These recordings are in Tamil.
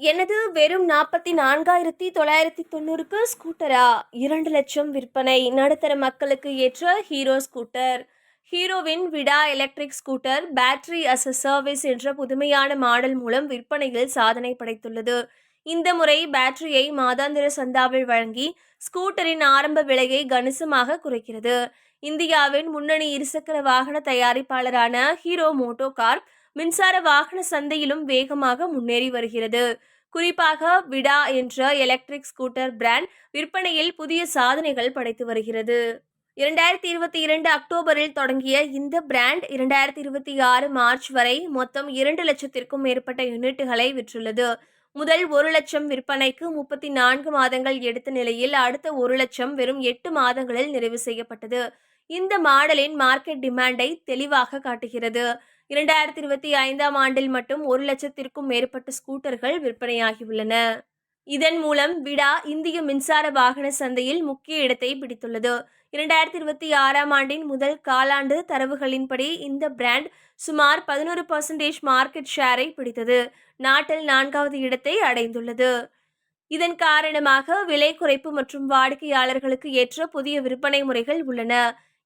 எனது வெறும் 44,990க்கு ஸ்கூட்டரா? 2,00,000 விற்பனை. நடுத்தர மக்களுக்கு ஏற்ற ஹீரோ ஸ்கூட்டர். ஹீரோவின் Vida electric scooter battery as a service என்ற புதுமையான மாடல் மூலம் விற்பனையில் சாதனை படைத்துள்ளது. இந்த முறை பேட்டரியை மாதாந்திர சந்தாவில் வழங்கி ஸ்கூட்டரின் ஆரம்ப விலையை கணிசமாக குறைக்கிறது. இந்தியாவின் முன்னணி இருசக்கர வாகன தயாரிப்பாளரான ஹீரோ மோட்டோகார்ப் மின்சார வாகன சந்தையிலும் வேகமாக முன்னேறி வருகிறது. குறிப்பாக விடா என்ற எலக்ட்ரிக் ஸ்கூட்டர் பிராண்ட் விற்பனையில் புதிய சாதனைகள் படைத்து வருகிறது. 2022 அக்டோபரில் தொடங்கிய இந்த பிராண்ட் 2026 மார்ச் வரை மொத்தம் 2,00,000க்கும் மேற்பட்ட யூனிட்டுகளை விற்றுள்ளது. முதல் 1,00,000 விற்பனைக்கு 34 மாதங்கள் எடுத்த நிலையில் அடுத்த 1,00,000 வெறும் 8 மாதங்களில் நிறைவு செய்யப்பட்டது. இந்த மாடலின் மார்க்கெட் டிமாண்டை தெளிவாக காட்டுகிறது. 2025ஆம் ஆண்டில் மட்டும் 1,00,000க்கும் மேற்பட்ட ஸ்கூட்டர்கள் விற்பனையாகியுள்ளன. இதன் மூலம் விடா இந்திய மின்சார வாகன சந்தையில் முக்கிய இடத்தை பிடித்துள்ளது. 2026ஆம் ஆண்டின் முதல் காலாண்டு தரவுகளின்படி இந்த பிராண்ட் சுமார் 11% மார்க்கெட் ஷேரை பிடித்தது. நாட்டில் 4வது இடத்தை அடைந்துள்ளது. இதன் காரணமாக விலை குறைப்பு மற்றும் வாடிக்கையாளர்களுக்கு ஏற்ற புதிய விற்பனை முறைகள் உள்ளன.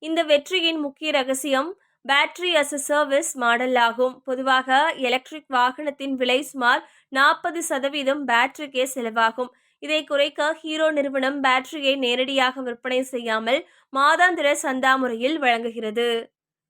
இந்த வெற்றியின் முக்கிய ரகசியம் battery as a service model ஆகும். பொதுவாக எலக்ட்ரிக் வாகனத்தின் விலை சுமார் 40% பேட்டரிக்கே செலவாகும். இதை குறைக்க ஹீரோ நிறுவனம் பேட்டரியை நேரடியாக விற்பனை செய்யாமல் மாதாந்திர சந்தா முறையில் வழங்குகிறது.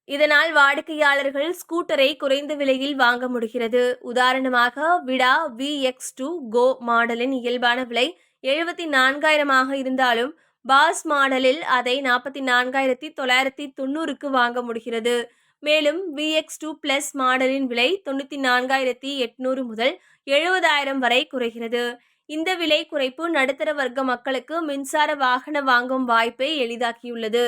இதனால் வாடிக்கையாளர்கள் ஸ்கூட்டரை குறைந்த விலையில் வாங்க முடிகிறது. உதாரணமாக விடா VX2 கோ மாடலின் இயல்பான விலை 74,000ஆக இருந்தாலும் பாஸ் மாடலில் அதை 44,990க்கு வாங்க முடிகிறது. மேலும் VX2 பிளஸ் மாடலின் விலை 94,800 முதல் 70,000 வரை குறைகிறது. இந்த விலை குறைப்பு நடுத்தர வர்க்க மக்களுக்கு மின்சார வாகன வாங்கும் வாய்ப்பை எளிதாக்கியுள்ளது.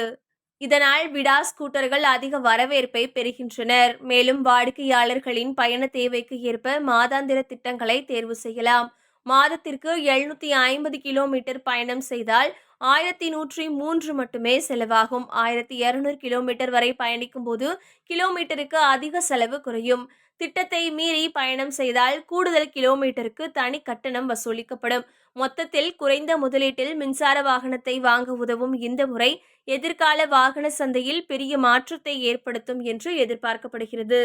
இதனால் விடா ஸ்கூட்டர்கள் அதிக வரவேற்பை பெறுகின்றனர். மேலும் வாடிக்கையாளர்களின் பயண தேவைக்கு ஏற்ப மாதாந்திர திட்டங்களை தேர்வு செய்யலாம். மாதத்திற்கு 750 கிலோமீட்டர் பயணம் செய்தால் 1,103 மட்டுமே செலவாகும். 1,200 கிலோமீட்டர் வரை பயணிக்கும் போது கிலோமீட்டருக்கு அதிக செலவு குறையும். திட்டத்தை மீறி பயணம் செய்தால் கூடுதல் கிலோமீட்டருக்கு தனி கட்டணம் வசூலிக்கப்படும். மொத்தத்தில் குறைந்த முதலீட்டில் மின்சார வாகனத்தை வாங்க உதவும் இந்த முறை எதிர்கால வாகன சந்தையில் பெரிய மாற்றத்தை ஏற்படுத்தும் என்று எதிர்பார்க்கப்படுகிறது.